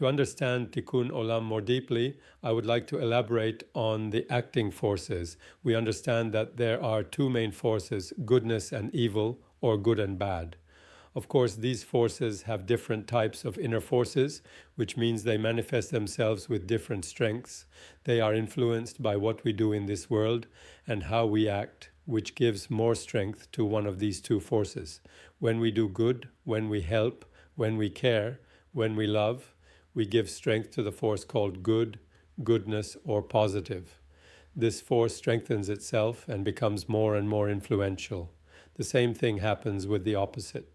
To understand Tikun Olam more deeply, I would like to elaborate on the acting forces. We understand that there are two main forces, goodness and evil, or good and bad. Of course, these forces have different types of inner forces, which means they manifest themselves with different strengths. They are influenced by what we do in this world and how we act, which gives more strength to one of these two forces. When we do good, when we help, when we care, when we love, we give strength to the force called good, goodness, or positive. This force strengthens itself and becomes more and more influential. The same thing happens with the opposite.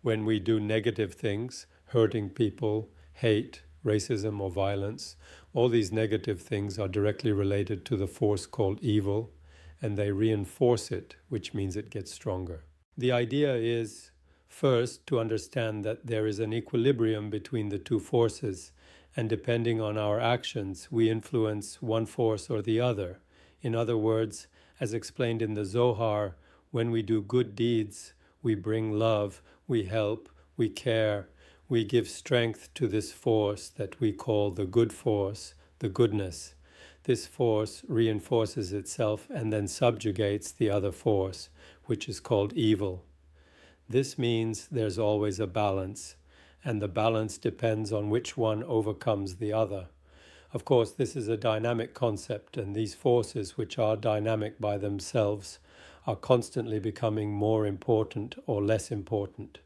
When we do negative things, hurting people, hate, racism, or violence, all these negative things are directly related to the force called evil, and they reinforce it, which means it gets stronger. The idea is, first, to understand that there is an equilibrium between the two forces, and depending on our actions, we influence one force or the other. In other words, as explained in the Zohar, when we do good deeds, we bring love, we help, we care, we give strength to this force that we call the good force, the goodness. This force reinforces itself and then subjugates the other force, which is called evil. This means there's always a balance, and the balance depends on which one overcomes the other. Of course, this is a dynamic concept, and these forces, which are dynamic by themselves, are constantly becoming more important or less important.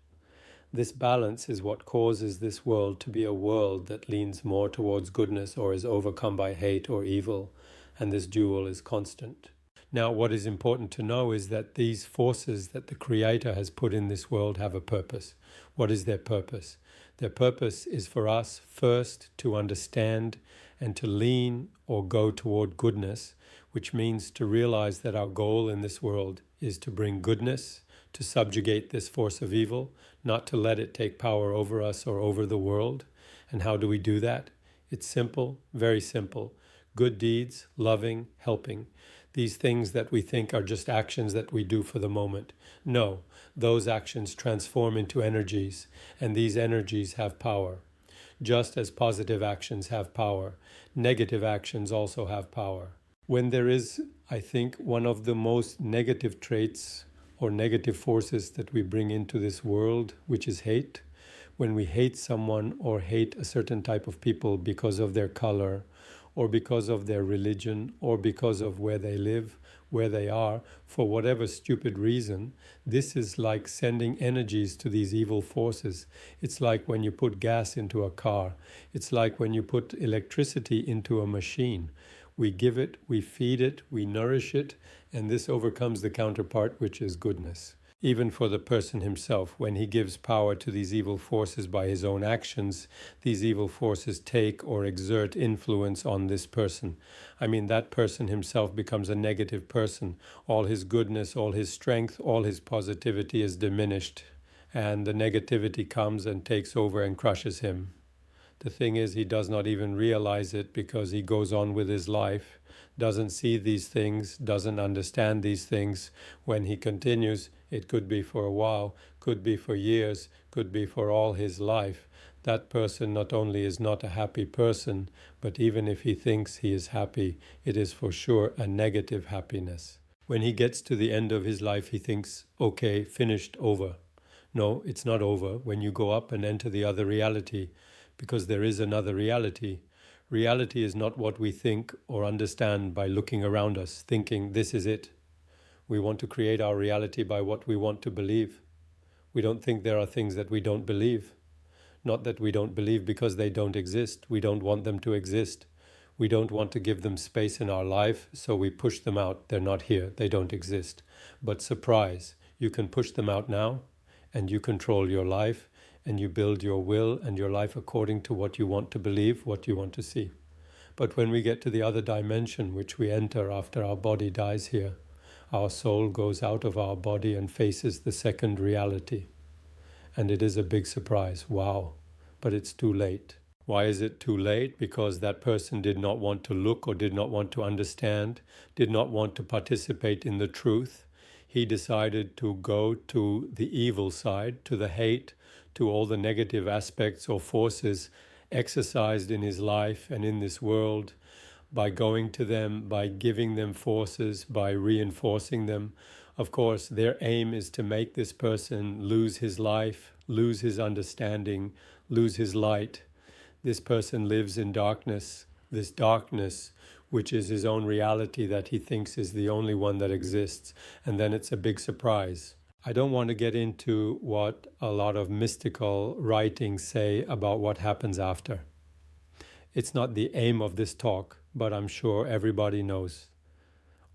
This balance is what causes this world to be a world that leans more towards goodness or is overcome by hate or evil, and this dual is constant. Now, what is important to know is that these forces that the Creator has put in this world have a purpose. What is their purpose? Their purpose is for us first to understand and to lean or go toward goodness, which means to realize that our goal in this world is to bring goodness, to subjugate this force of evil, not to let it take power over us or over the world. And how do we do that? It's simple, very simple. Good deeds, loving, helping. These things that we think are just actions that we do for the moment. No, those actions transform into energies, and these energies have power. Just as positive actions have power, negative actions also have power. When there is, I think, one of the most negative traits or negative forces that we bring into this world, which is hate, when we hate someone or hate a certain type of people because of their color, or because of their religion, or because of where they live, where they are, for whatever stupid reason, this is like sending energies to these evil forces. It's like when you put gas into a car. It's like when you put electricity into a machine. We give it, we feed it, we nourish it, and this overcomes the counterpart, which is goodness. Even for the person himself, when he gives power to these evil forces by his own actions, these evil forces take or exert influence on this person. I mean, that person himself becomes a negative person. All his goodness, all his strength, all his positivity is diminished, and the negativity comes and takes over and crushes him. The thing is, he does not even realize it because he goes on with his life, doesn't see these things, doesn't understand these things. When he continues, it could be for a while, could be for years, could be for all his life. That person not only is not a happy person, but even if he thinks he is happy, it is for sure a negative happiness. When he gets to the end of his life, he thinks, okay, finished, over. No, it's not over when you go up and enter the other reality, because there is another reality. Reality is not what we think or understand by looking around us, thinking this is it. We want to create our reality by what we want to believe. We don't think there are things that we don't believe. Not that we don't believe because they don't exist. We don't want them to exist. We don't want to give them space in our life, so we push them out. They're not here. They don't exist. But surprise, you can push them out now, and you control your life, and you build your will and your life according to what you want to believe, what you want to see. But when we get to the other dimension, which we enter after our body dies here, our soul goes out of our body and faces the second reality. And it is a big surprise. Wow. But it's too late. Why is it too late? Because that person did not want to look or did not want to understand, did not want to participate in the truth. He decided to go to the evil side, to the hate, to all the negative aspects or forces, exercised in his life and in this world by going to them, by giving them forces, by reinforcing them. Of course, their aim is to make this person lose his life, lose his understanding, lose his light. This person lives in darkness, this darkness, which is his own reality that he thinks is the only one that exists. And then it's a big surprise. I don't want to get into what a lot of mystical writings say about what happens after. It's not the aim of this talk, but I'm sure everybody knows.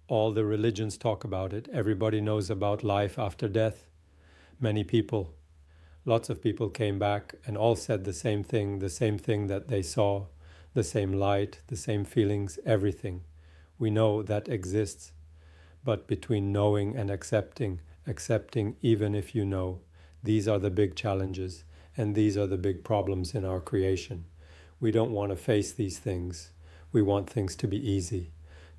All the religions talk about it. Everybody knows about life after death. Many people, lots of people came back and all said the same thing that they saw, the same light, the same feelings, everything. We know that exists. But between knowing and accepting even if you know, these are the big challenges and these are the big problems in our creation. We don't want to face these things. We want things to be easy.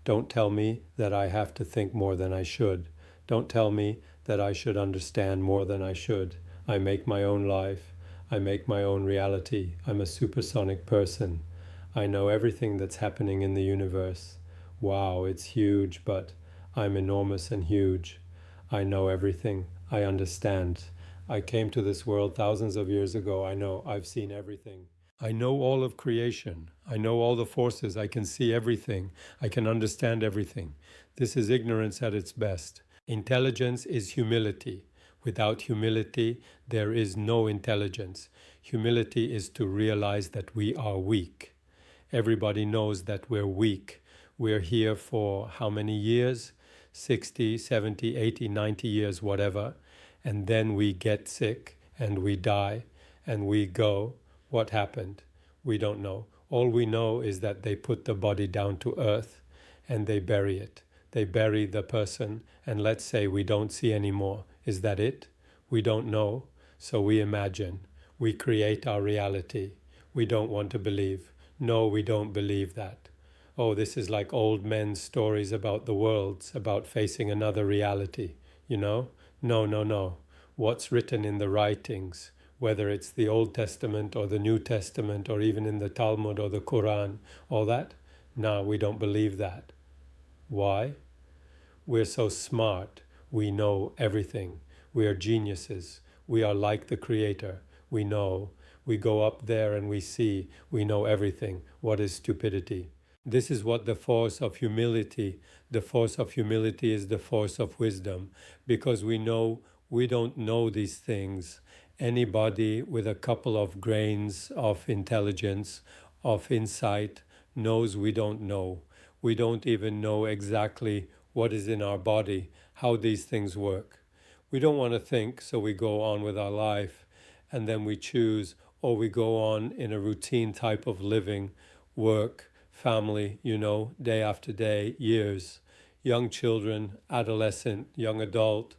Don't tell me that I have to think more than I should. Don't tell me that I should understand more than I should. I make my own life. I make my own reality. I'm a supersonic person. I know everything that's happening in the universe. Wow, it's huge, but I'm enormous and huge. I know everything. I understand. I came to this world thousands of years ago. I know. I've seen everything. I know all of creation. I know all the forces. I can see everything. I can understand everything. This is ignorance at its best. Intelligence is humility. Without humility, there is no intelligence. Humility is to realize that we are weak. Everybody knows that we're weak. We're here for how many years? 60, 70, 80, 90 years, whatever. And then we get sick and we die and we go. What happened? We don't know. All we know is that they put the body down to earth and they bury it. They bury the person and let's say we don't see anymore. Is that it? We don't know. So we imagine. We create our reality. We don't want to believe. No, we don't believe that. Oh, this is like old men's stories about the worlds, about facing another reality, you know? No, no, no. What's written in the writings, whether it's the Old Testament or the New Testament or even in the Talmud or the Quran, all that? No, we don't believe that. Why? We're so smart. We know everything. We are geniuses. We are like the Creator. We know. We go up there and we see. We know everything. What is stupidity? This is what the force of humility is the force of wisdom, because we know we don't know these things. Anybody with a couple of grains of intelligence, of insight, knows we don't know. We don't even know exactly what is in our body, how these things work. We don't want to think, so we go on with our life, and then we choose, or we go on in a routine type of living, work, family, day after day, years. Young children, adolescent, young adult,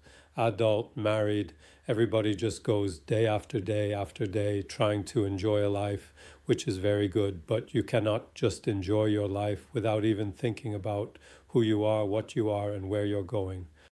married. Everybody just goes day after day after day trying to enjoy a life, which is very good. But you cannot just enjoy your life without even thinking about who you are, what you are, and where you're going.